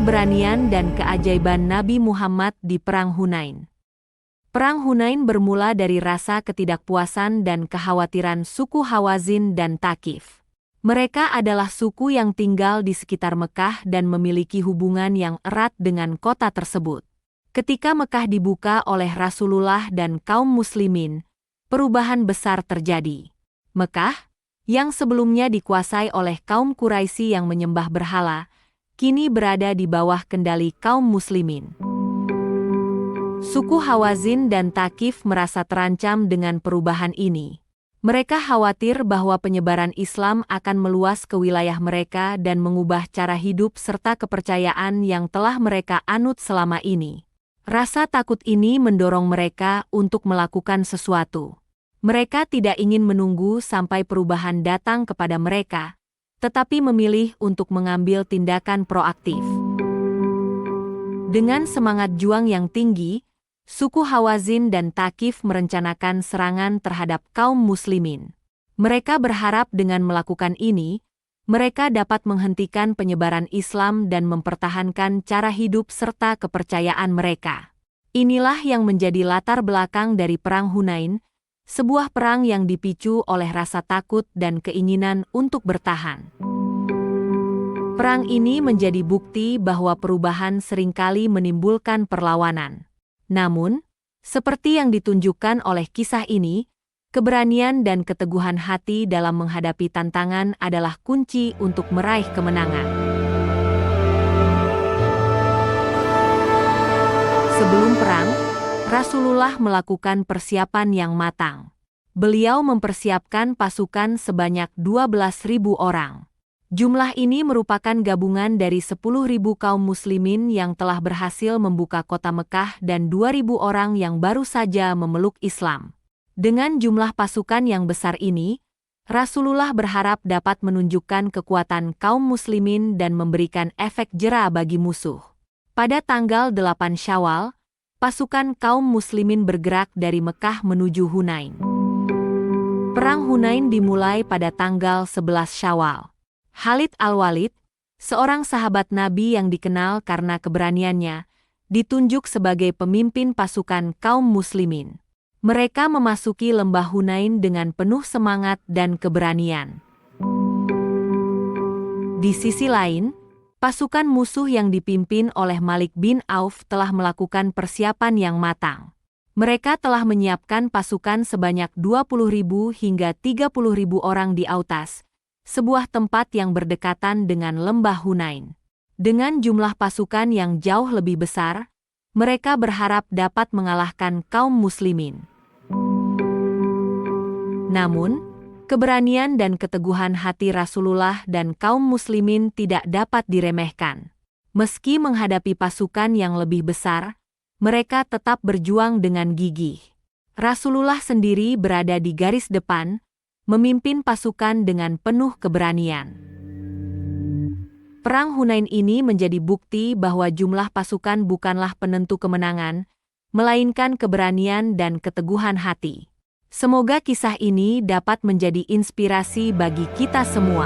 keberanian dan keajaiban Nabi Muhammad di Perang Hunain. Perang Hunain bermula dari rasa ketidakpuasan dan kekhawatiran suku Hawazin dan Thaqif. Mereka adalah suku yang tinggal di sekitar Mekah dan memiliki hubungan yang erat dengan kota tersebut. Ketika Mekah dibuka oleh Rasulullah dan kaum muslimin, perubahan besar terjadi. Mekah, yang sebelumnya dikuasai oleh kaum Quraisy yang menyembah berhala, kini berada di bawah kendali kaum muslimin. Suku Hawazin dan Thaqif merasa terancam dengan perubahan ini. Mereka khawatir bahwa penyebaran Islam akan meluas ke wilayah mereka dan mengubah cara hidup serta kepercayaan yang telah mereka anut selama ini. Rasa takut ini mendorong mereka untuk melakukan sesuatu. Mereka tidak ingin menunggu sampai perubahan datang kepada mereka, tetapi memilih untuk mengambil tindakan proaktif. Dengan semangat juang yang tinggi, suku Hawazin dan Thaqif merencanakan serangan terhadap kaum muslimin. Mereka berharap dengan melakukan ini, mereka dapat menghentikan penyebaran Islam dan mempertahankan cara hidup serta kepercayaan mereka. Inilah yang menjadi latar belakang dari Perang Hunain, sebuah perang yang dipicu oleh rasa takut dan keinginan untuk bertahan. Perang ini menjadi bukti bahwa perubahan seringkali menimbulkan perlawanan. Namun, seperti yang ditunjukkan oleh kisah ini, keberanian dan keteguhan hati dalam menghadapi tantangan adalah kunci untuk meraih kemenangan. Sebelum perang, Rasulullah melakukan persiapan yang matang. Beliau mempersiapkan pasukan sebanyak 12.000 orang. Jumlah ini merupakan gabungan dari 10.000 kaum muslimin yang telah berhasil membuka kota Mekah dan 2.000 orang yang baru saja memeluk Islam. Dengan jumlah pasukan yang besar ini, Rasulullah berharap dapat menunjukkan kekuatan kaum muslimin dan memberikan efek jera bagi musuh. Pada tanggal 8 Syawal, pasukan kaum muslimin bergerak dari Mekah menuju Hunain. Perang Hunain dimulai pada tanggal 11 Syawal. Khalid Al-Walid, seorang sahabat Nabi yang dikenal karena keberaniannya, ditunjuk sebagai pemimpin pasukan kaum muslimin. Mereka memasuki lembah Hunain dengan penuh semangat dan keberanian. Di sisi lain, pasukan musuh yang dipimpin oleh Malik bin Auf telah melakukan persiapan yang matang. Mereka telah menyiapkan pasukan sebanyak 20.000 hingga 30.000 orang di Autas, sebuah tempat yang berdekatan dengan lembah Hunain. Dengan jumlah pasukan yang jauh lebih besar, mereka berharap dapat mengalahkan kaum muslimin. Namun, keberanian dan keteguhan hati Rasulullah dan kaum muslimin tidak dapat diremehkan. Meski menghadapi pasukan yang lebih besar, mereka tetap berjuang dengan gigih. Rasulullah sendiri berada di garis depan, memimpin pasukan dengan penuh keberanian. Perang Hunain ini menjadi bukti bahwa jumlah pasukan bukanlah penentu kemenangan, melainkan keberanian dan keteguhan hati. Semoga kisah ini dapat menjadi inspirasi bagi kita semua.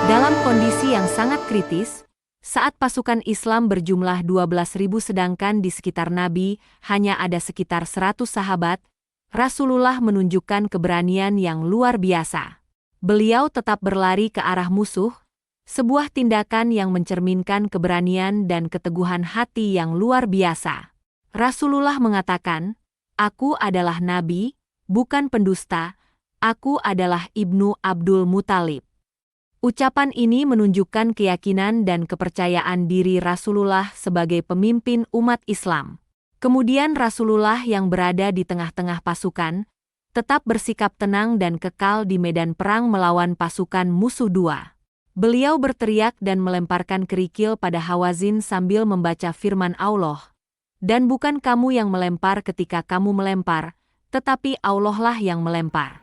Dalam kondisi yang sangat kritis, saat pasukan Islam berjumlah 12.000 sedangkan di sekitar Nabi hanya ada sekitar 100 sahabat, Rasulullah menunjukkan keberanian yang luar biasa. Beliau tetap berlari ke arah musuh, sebuah tindakan yang mencerminkan keberanian dan keteguhan hati yang luar biasa. Rasulullah mengatakan, "Aku adalah Nabi, bukan pendusta, aku adalah Ibnu Abdul Muthalib." Ucapan ini menunjukkan keyakinan dan kepercayaan diri Rasulullah sebagai pemimpin umat Islam. Kemudian Rasulullah yang berada di tengah-tengah pasukan, tetap bersikap tenang dan kekal di medan perang melawan pasukan musuh dua. Beliau berteriak dan melemparkan kerikil pada Hawazin sambil membaca firman Allah. Dan bukan kamu yang melempar ketika kamu melempar, tetapi Allah lah yang melempar.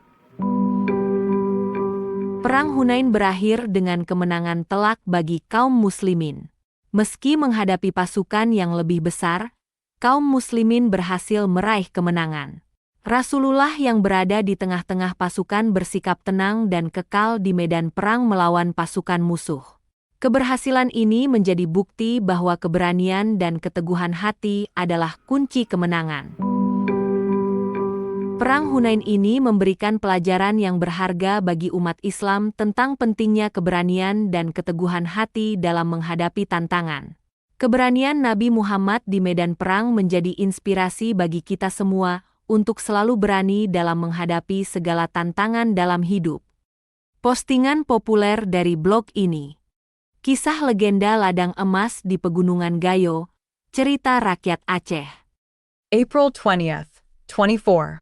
Perang Hunain berakhir dengan kemenangan telak bagi kaum muslimin. Meski menghadapi pasukan yang lebih besar, kaum muslimin berhasil meraih kemenangan. Rasulullah yang berada di tengah-tengah pasukan bersikap tenang dan kekal di medan perang melawan pasukan musuh. Keberhasilan ini menjadi bukti bahwa keberanian dan keteguhan hati adalah kunci kemenangan. Perang Hunain ini memberikan pelajaran yang berharga bagi umat Islam tentang pentingnya keberanian dan keteguhan hati dalam menghadapi tantangan. Keberanian Nabi Muhammad di medan perang menjadi inspirasi bagi kita semua untuk selalu berani dalam menghadapi segala tantangan dalam hidup. Postingan populer dari blog ini. Kisah legenda ladang emas di Pegunungan Gayo, cerita rakyat Aceh. April 20th, 24.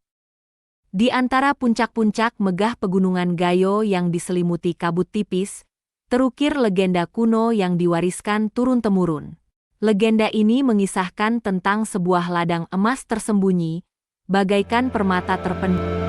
Di antara puncak-puncak megah Pegunungan Gayo yang diselimuti kabut tipis, terukir legenda kuno yang diwariskan turun-temurun. Legenda ini mengisahkan tentang sebuah ladang emas tersembunyi, bagaikan permata terpendam